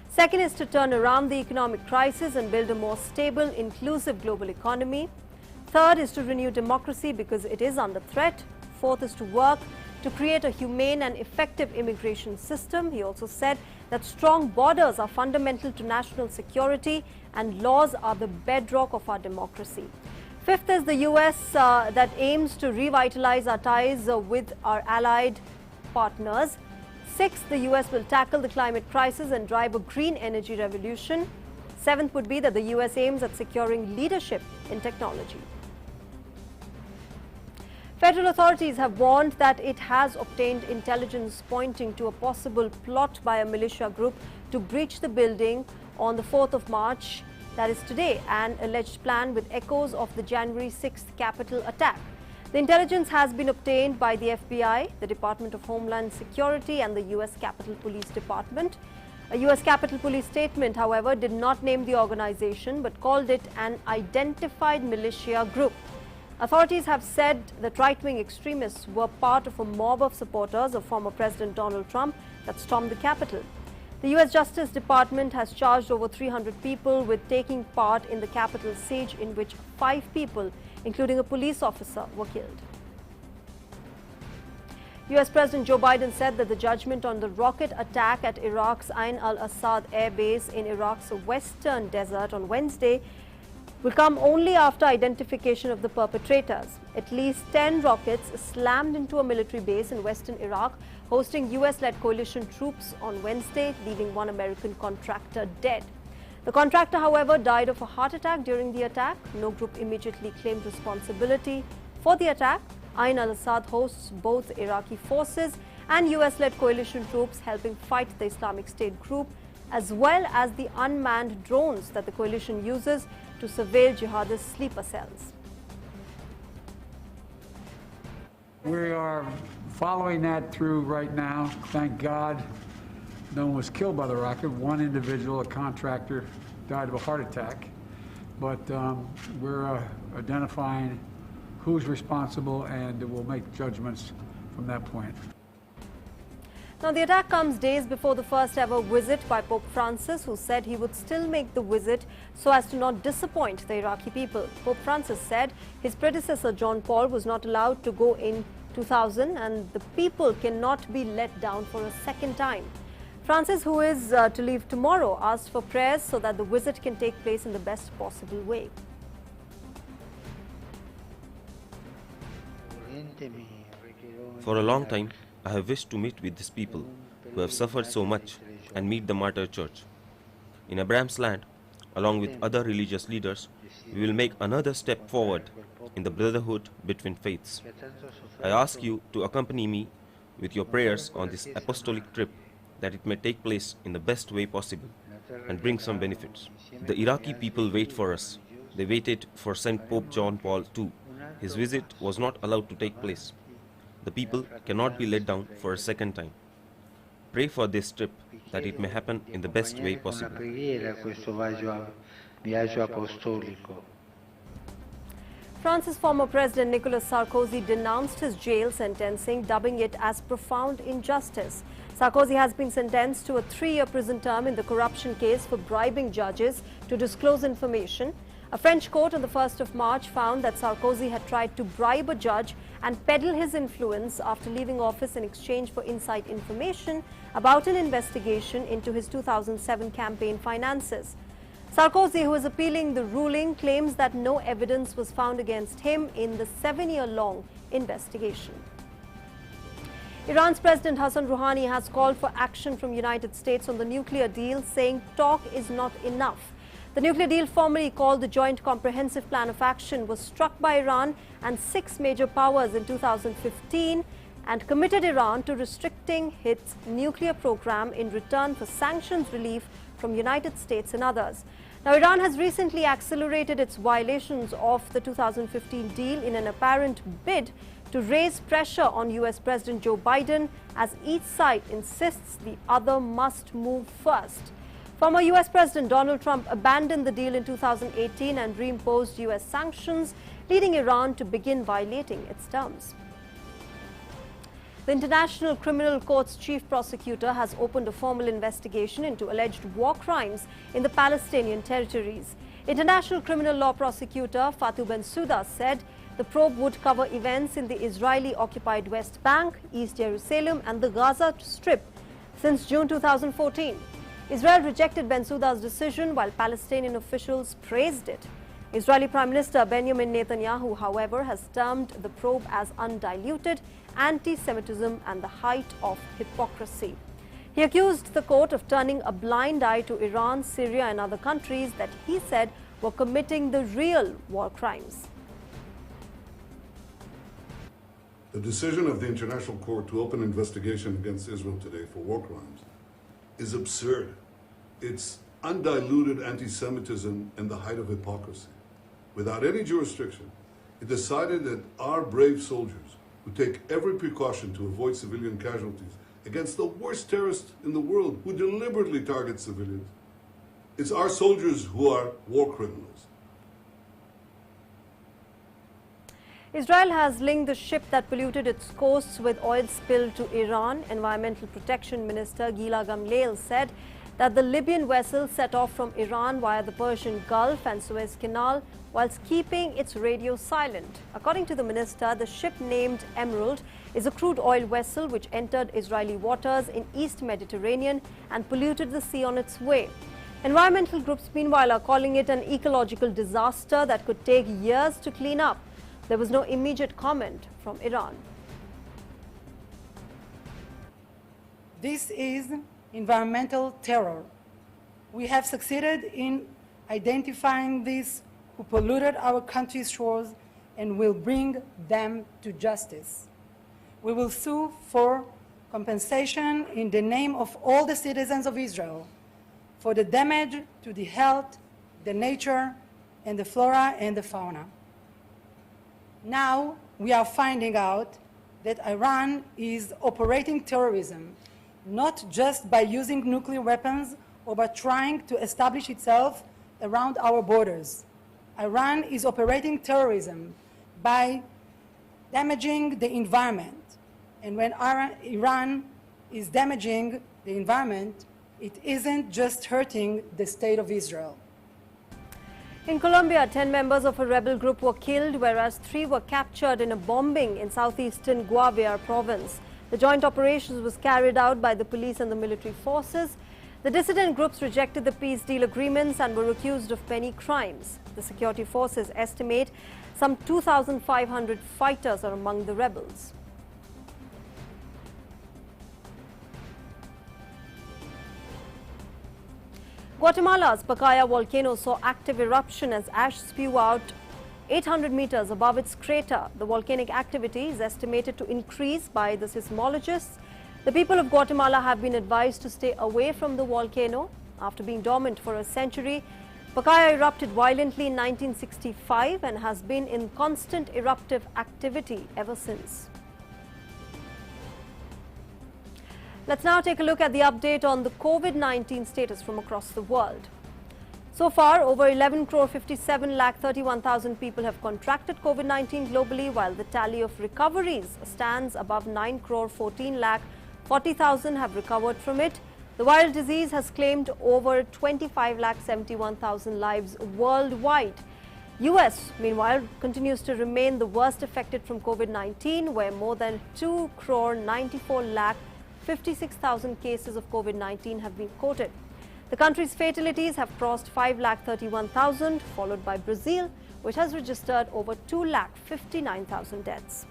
Second is to turn around the economic crisis and build a more stable, inclusive global economy. Third is to renew democracy because it is under threat. Fourth is to work to create a humane and effective immigration system. He also said that strong borders are fundamental to national security and laws are the bedrock of our democracy. Fifth is the U.S. That aims to revitalize our ties with our allied partners. Sixth, the U.S. will tackle the climate crisis and drive a green energy revolution. Seventh would be that the U.S. aims at securing leadership in technology. Federal authorities have warned that it has obtained intelligence pointing to a possible plot by a militia group to breach the building on the 4th of March, that is today, an alleged plan with echoes of the January 6th Capitol attack. The intelligence has been obtained by the FBI, the Department of Homeland Security, and the U.S. Capitol Police Department. A U.S. Capitol Police statement, however, did not name the organization but called it an identified militia group. Authorities have said that right-wing extremists were part of a mob of supporters of former President Donald Trump that stormed the Capitol. The U.S. Justice Department has charged over 300 people with taking part in the Capitol siege, in which 5 people, including a police officer, were killed. U.S. President Joe Biden said that the judgment on the rocket attack at Iraq's Ain al-Assad air base in Iraq's western desert on Wednesday will come only after identification of the perpetrators. At least 10 rockets slammed into a military base in western Iraq, hosting US-led coalition troops on Wednesday, leaving 1 American contractor dead. The contractor, however, died of a heart attack during the attack. No group immediately claimed responsibility for the attack. Ain al-Assad hosts both Iraqi forces and US-led coalition troops helping fight the Islamic State group, as well as the unmanned drones that the coalition uses to surveil jihadist sleeper cells.
We are following that through right now. Thank God no one was killed by the rocket. 1 individual, a contractor, died of a heart attack. But we're identifying who's responsible, and we'll make judgments from that point.
Now, the attack comes days before the first ever visit by Pope Francis, who said he would still make the visit so as to not disappoint the Iraqi people. Pope Francis said his predecessor John Paul was not allowed to go in 2000 and the people cannot be let down for a second time. Francis, who is to leave tomorrow, asked for prayers so that the visit can take place in the best possible way.
For a long time, I have wished to meet with these people who have suffered so much and meet the martyr church. In Abraham's land, along with other religious leaders, we will make another step forward in the brotherhood between faiths. I ask you to accompany me with your prayers on this apostolic trip, that it may take place in the best way possible and bring some benefits. The Iraqi people wait for us. They waited for St. Pope John Paul II. His visit was not allowed to take place. The people cannot be let down for a second time. Pray for this trip, that it may happen in the best way possible.
France's former President Nicolas Sarkozy denounced his jail sentencing, dubbing it as profound injustice. Sarkozy has been sentenced to a 3-year prison term in the corruption case for bribing judges to disclose information. A French court on the 1st of March found that Sarkozy had tried to bribe a judge and peddle his influence after leaving office in exchange for inside information about an investigation into his 2007 campaign finances. Sarkozy, who is appealing the ruling, claims that no evidence was found against him in the 7-year-long investigation. Iran's President Hassan Rouhani has called for action from United States on the nuclear deal, saying talk is not enough. The nuclear deal, formerly called the Joint Comprehensive Plan of Action, was struck by Iran and 6 major powers in 2015 and committed Iran to restricting its nuclear program in return for sanctions relief from United States and others. Now, Iran has recently accelerated its violations of the 2015 deal in an apparent bid to raise pressure on US President Joe Biden, as each side insists the other must move first. Former US President Donald Trump abandoned the deal in 2018 and reimposed US sanctions, leading Iran to begin violating its terms. The International Criminal Court's chief prosecutor has opened a formal investigation into alleged war crimes in the Palestinian territories. International Criminal Law Prosecutor Fatou Bensouda said the probe would cover events in the Israeli-occupied West Bank, East Jerusalem and the Gaza Strip since June 2014. Israel rejected Bensouda's decision while Palestinian officials praised it. Israeli Prime Minister Benjamin Netanyahu, however, has termed the probe as undiluted anti-Semitism and the height of hypocrisy. He accused the court of turning a blind eye to Iran, Syria and other countries that he said were committing the real war crimes.
The decision of the International Court to open an investigation against Israel today for war crimes is absurd. It's undiluted anti-Semitism and the height of hypocrisy. Without any jurisdiction, it decided that our brave soldiers, who take every precaution to avoid civilian casualties against the worst terrorists in the world, who deliberately target civilians, it's our soldiers who are war criminals.
Israel has linked the ship that polluted its coasts with oil spill to Iran. Environmental Protection Minister Gila Gamliel said that the Libyan vessel set off from Iran via the Persian Gulf and Suez Canal whilst keeping its radio silent. According to the minister, the ship named Emerald is a crude oil vessel which entered Israeli waters in East Mediterranean and polluted the sea on its way. Environmental groups, meanwhile, are calling it an ecological disaster that could take years to clean up. There was no immediate comment from Iran.
This is environmental terror. We have succeeded in identifying these who polluted our country's shores and will bring them to justice. We will sue for compensation in the name of all the citizens of Israel for the damage to the health, the nature, and the flora and the fauna. Now we are finding out that Iran is operating terrorism, not just by using nuclear weapons or by trying to establish itself around our borders. Iran is operating terrorism by damaging the environment. And when Iran is damaging the environment, it isn't just hurting the state of Israel.
In Colombia, 10 members of a rebel group were killed, whereas 3 were captured in a bombing in southeastern Guaviare province. The joint operations was carried out by the police and the military forces. The dissident groups rejected the peace deal agreements and were accused of many crimes. The security forces estimate some 2,500 fighters are among the rebels. Guatemala's Pacaya volcano saw active eruption as ash spew out 800 meters above its crater. The volcanic activity is estimated to increase by the seismologists. The people of Guatemala have been advised to stay away from the volcano. After being dormant for a century, Pacaya erupted violently in 1965 and has been in constant eruptive activity ever since. Let's now take a look at the update on the COVID-19 status from across the world. So far, over 11 crore 57 lakh 31,000 people have contracted COVID-19 globally, while the tally of recoveries stands above 9 crore 14 lakh 40,000 have recovered from it. The viral disease has claimed over 25 lakh 71,000 lives worldwide. US, meanwhile, continues to remain the worst affected from COVID-19, where more than 2 crore 94 lakh 56,000 cases of COVID-19 have been quoted. The country's fatalities have crossed 5 lakh 31,000, followed by Brazil, which has registered over 2 lakh 59,000 deaths.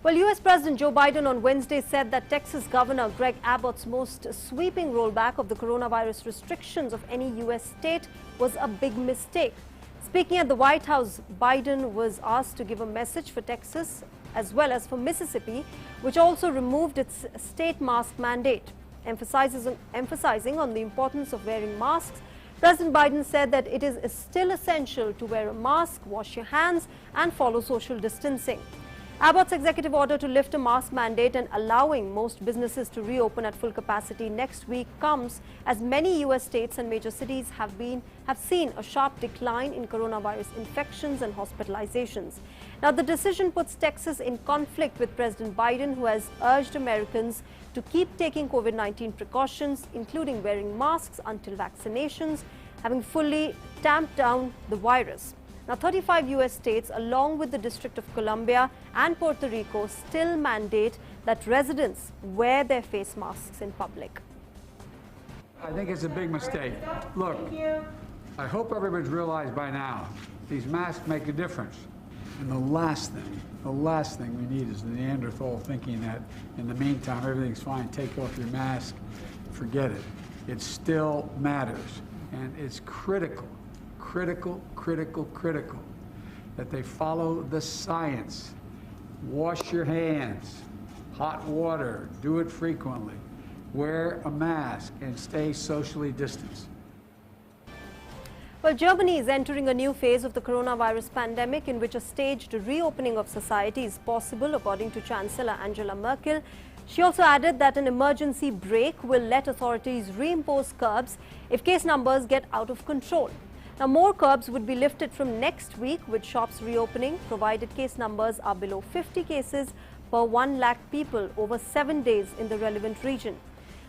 Well, US President Joe Biden on Wednesday said that Texas Governor Greg Abbott's most sweeping rollback of the coronavirus restrictions of any US state was a big mistake. Speaking at the White House, Biden was asked to give a message for Texas as well as for Mississippi, which also removed its state mask mandate. Emphasizing on the importance of wearing masks, President Biden said that it is still essential to wear a mask, wash your hands, and follow social distancing. Abbott's executive order to lift a mask mandate and allowing most businesses to reopen at full capacity next week comes as many US states and major cities have seen a sharp decline in coronavirus infections and hospitalizations. Now, the decision puts Texas in conflict with President Biden, who has urged Americans to keep taking COVID-19 precautions, including wearing masks until vaccinations, having fully tamped down the virus. Now, 35 US states, along with the District of Columbia and Puerto Rico, still mandate that residents wear their face masks in public.
I think it's a big mistake. Look, I hope everybody's realized by now, these masks make a difference. And the last thing we need is the Neanderthal thinking that in the meantime, everything's fine, take off your mask, forget it. It still matters, and it's critical that they follow the science. Wash your hands, hot water, do it frequently, wear a mask, and stay socially distanced.
Well, Germany is entering a new phase of the coronavirus pandemic in which a staged reopening of society is possible, according to Chancellor Angela Merkel. She also added that an emergency brake will let authorities reimpose curbs if case numbers get out of control. Now, more curbs would be lifted from next week, with shops reopening, provided case numbers are below 50 cases per 1 lakh people over 7 days in the relevant region.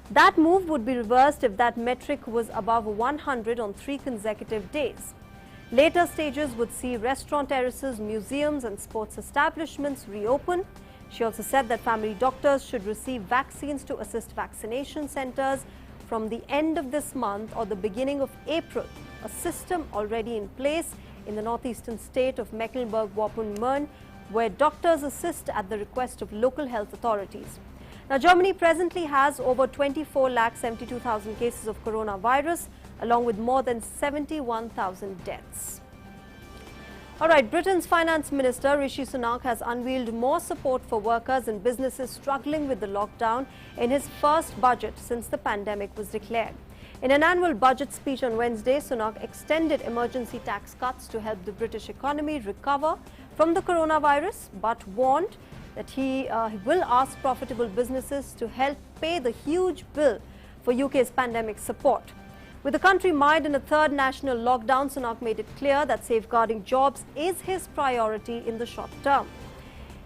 That move would be reversed if that metric was above 100 on 3 consecutive days. Later stages would see restaurant terraces, museums and sports establishments reopen. She also said that family doctors should receive vaccines to assist vaccination centers from the end of this month or the beginning of April, a system already in place in the northeastern state of Mecklenburg-Vorpommern, where doctors assist at the request of local health authorities. Now, Germany presently has over 24,72,000 cases of coronavirus, along with more than 71,000 deaths. All right, Britain's Finance Minister Rishi Sunak has unveiled more support for workers and businesses struggling with the lockdown in his first budget since the pandemic was declared. In an annual budget speech on Wednesday, Sunak extended emergency tax cuts to help the British economy recover from the coronavirus, but warned that he will ask profitable businesses to help pay the huge bill for UK's pandemic support. With the country mired in a third national lockdown, Sunak made it clear that safeguarding jobs is his priority in the short term.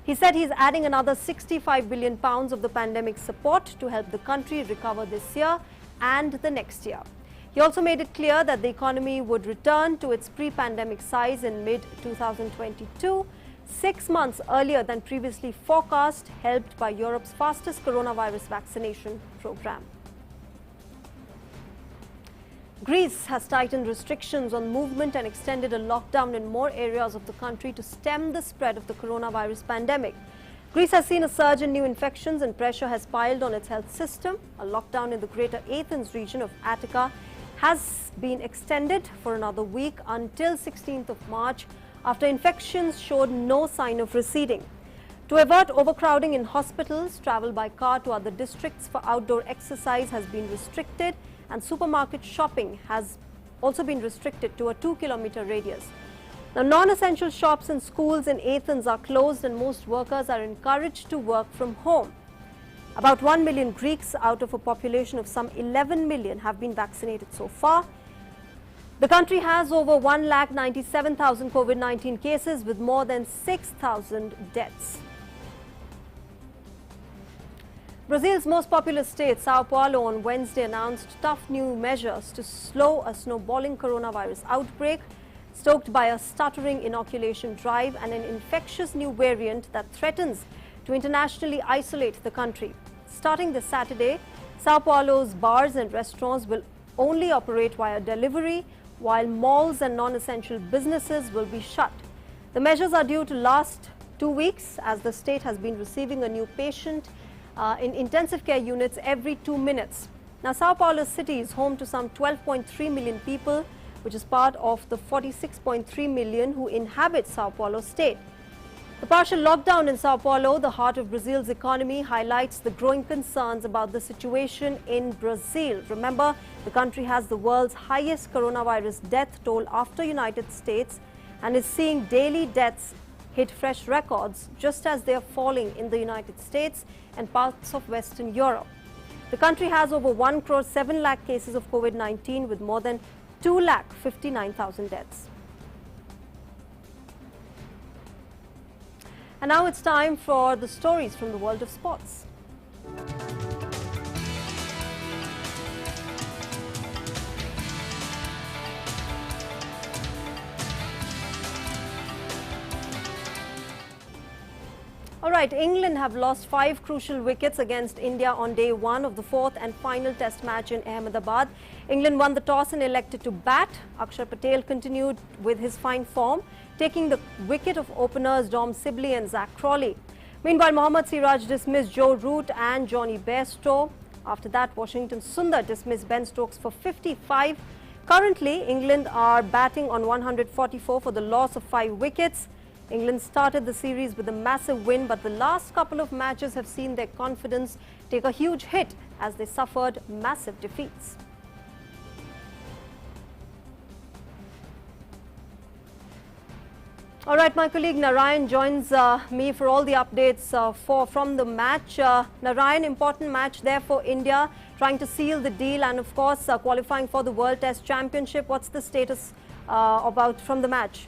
He said he's adding another £65 billion of the pandemic support to help the country recover this year and the next year. He also made it clear that the economy would return to its pre-pandemic size in mid-2022. 6 months earlier than previously forecast, helped by Europe's fastest coronavirus vaccination program. Greece has tightened restrictions on movement and extended a lockdown in more areas of the country to stem the spread of the coronavirus pandemic. Greece has seen a surge in new infections and pressure has piled on its health system. A lockdown in the greater Athens region of Attica has been extended for another week until 16th of March after infections showed no sign of receding. To avert overcrowding in hospitals, travel by car to other districts for outdoor exercise has been restricted, and supermarket shopping has also been restricted to a 2-kilometer radius. Now, non-essential shops and schools in Athens are closed and most workers are encouraged to work from home. About 1 million Greeks out of a population of some 11 million have been vaccinated so far. The country has over 1,97,000 COVID-19 cases with more than 6,000 deaths. Brazil's most populous state, Sao Paulo, on Wednesday announced tough new measures to slow a snowballing coronavirus outbreak, stoked by a stuttering inoculation drive and an infectious new variant that threatens to internationally isolate the country. Starting this Saturday, Sao Paulo's bars and restaurants will only operate via delivery, while malls and non-essential businesses will be shut. The measures are due to last 2 weeks, as the state has been receiving a new patient in intensive care units every 2 minutes. Now, Sao Paulo city is home to some 12.3 million people, which is part of the 46.3 million who inhabit Sao Paulo state. The partial lockdown in Sao Paulo, the heart of Brazil's economy, highlights the growing concerns about the situation in Brazil. Remember, the country has the world's highest coronavirus death toll after United States and is seeing daily deaths hit fresh records just as they are falling in the United States and parts of Western Europe. The country has over 1 crore 7 lakh cases of COVID-19 with more than 2,59,000 deaths. And now it's time for the stories from the world of sports. All right, England have lost 5 crucial wickets against India on day 1 of the 4th and final test match in Ahmedabad. England won the toss and elected to bat. Akshar Patel continued with his fine form, taking the wicket of openers Dom Sibley and Zach Crawley. Meanwhile, Mohammad Siraj dismissed Joe Root and Johnny Bairstow. After that, Washington Sundar dismissed Ben Stokes for 55. Currently, England are batting on 144 for the loss of 5 wickets. England started the series with a massive win, but the last couple of matches have seen their confidence take a huge hit as they suffered massive defeats. All right, my colleague Narayan joins me for all the updates from the match. Narayan, important match there for India, trying to seal the deal and, of course, qualifying for the World Test Championship. What's the status from the match?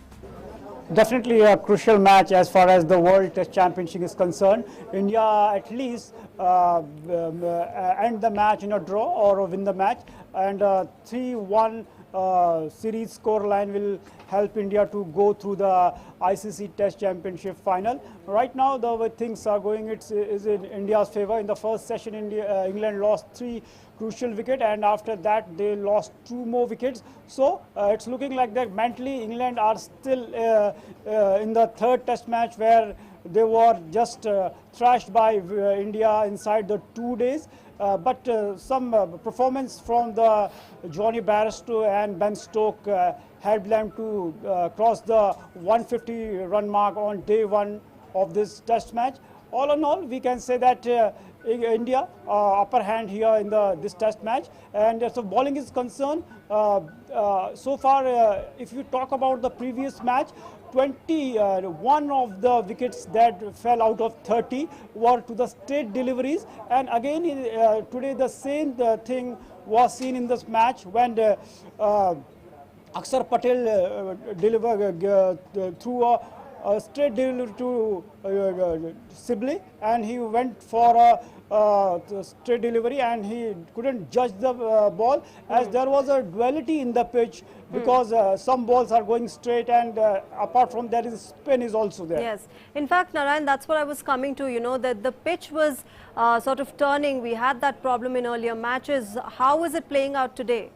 Definitely a crucial match as far as the World Test Championship is concerned. India at least end the match in a draw or win the match, and 3-1 series scoreline will help India to go through the ICC Test Championship final. Right now, the way things are going, is in India's favor. In the first session, England lost 3 crucial wickets, and after that they lost 2 more wickets. So it's looking like that mentally England are still in the 3rd test match, where they were just thrashed by India inside the 2 days. But some performance from the Johnny Bairstow and Ben Stokes helped them to cross the 150 run mark on day 1 of this test match. All in all, we can say that India upper hand here in this test match. And as so bowling is concerned, so far, if you talk about the previous match, 21 of the wickets that fell out of 30 were to the straight deliveries. And again, today the same thing was seen in this match when Akshar Patel threw a straight delivery to Sibley, and he went for straight delivery, and he couldn't judge the ball, as there was a duality in the pitch, because some balls are going straight, and apart from that, is spin is also there.
Yes, in fact, Narayan, that's what I was coming to, you know, that the pitch was sort of turning. We had that problem in earlier matches. How is it playing out today?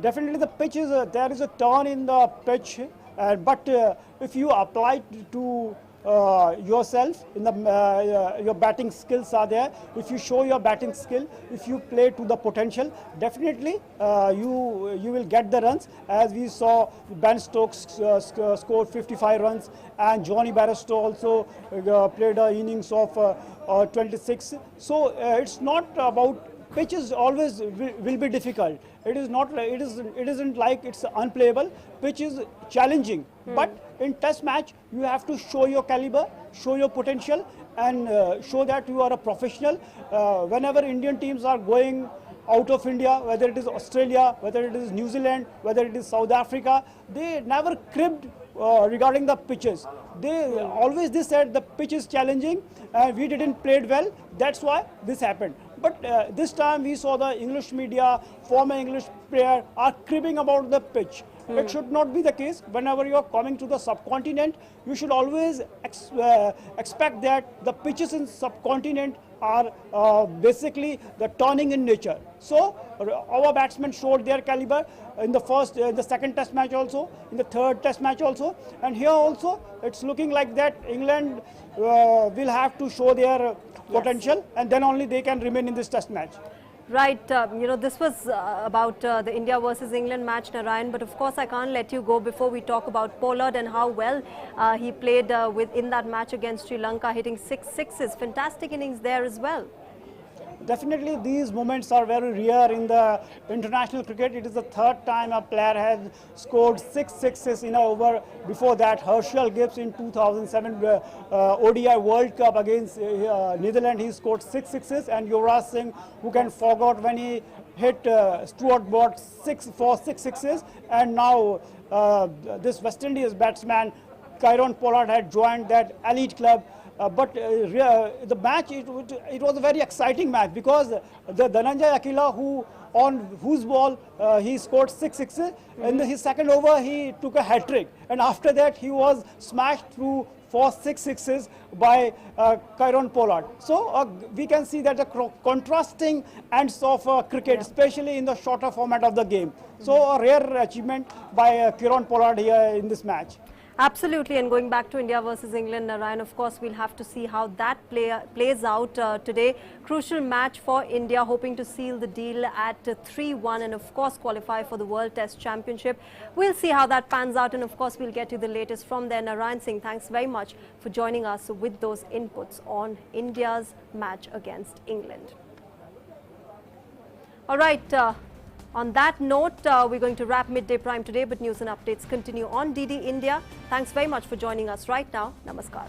Definitely the pitch is, there is a turn in the pitch, but if you apply to yourself, in the your batting skills are there, if you show your batting skill, if you play to the potential, definitely you will get the runs, as we saw Ben Stokes scored 55 runs, and Johnny Barristow also played an innings of 26. So it's not about, pitches always will be difficult. It is not. It isn't like it's unplayable. Pitch is challenging, but in test match you have to show your caliber, show your potential, and show that you are a professional. Whenever Indian teams are going out of India, whether it is Australia, whether it is New Zealand, whether it is South Africa, they never cribbed regarding the pitches. They said the pitch is challenging and we didn't play it well. That's why this happened. But this time we saw the English media, former English player are cribbing about the pitch. It should not be the case. Whenever you are coming to the subcontinent, you should always expect that the pitches in subcontinent are basically the turning in nature. So our batsmen showed their caliber in the second test match also, in the third test match also, and here also it's looking like that England will have to show their potential, and then only they can remain in this test match.
Right, you know, this was about the India versus England match, Narayan, but of course I can't let you go before we talk about Pollard and how well he played in that match against Sri Lanka, hitting 6 sixes. Fantastic innings there as well.
Definitely these moments are very rare in the international cricket. It is the third time a player has scored 6 sixes in an over. Before that, Herschel Gibbs in 2007 ODI World Cup against Netherlands, he scored 6 sixes, and Yuvraj Singh, who can forget when he hit Stuart Broad 6 sixes, and now this West Indies batsman Kieron Pollard had joined that elite club. But the match, it was a very exciting match, because the Dhananjay Akila, on whose ball he scored 6 sixes, in his second over he took a hat-trick, and after that he was smashed through for 6 sixes by Kieron Pollard. So we can see that the contrasting ends of cricket, especially in the shorter format of the game. So a rare achievement by Kieron Pollard here in this match.
Absolutely, and going back to India versus England, Narayan, of course, we'll have to see how that plays out today. Crucial match for India, hoping to seal the deal at 3-1 and, of course, qualify for the World Test Championship. We'll see how that pans out, and, of course, we'll get you the latest from there. Narayan Singh, thanks very much for joining us with those inputs on India's match against England. All right. On that note, we're going to wrap Midday Prime today, but news and updates continue on DD India. Thanks very much for joining us right now. Namaskar.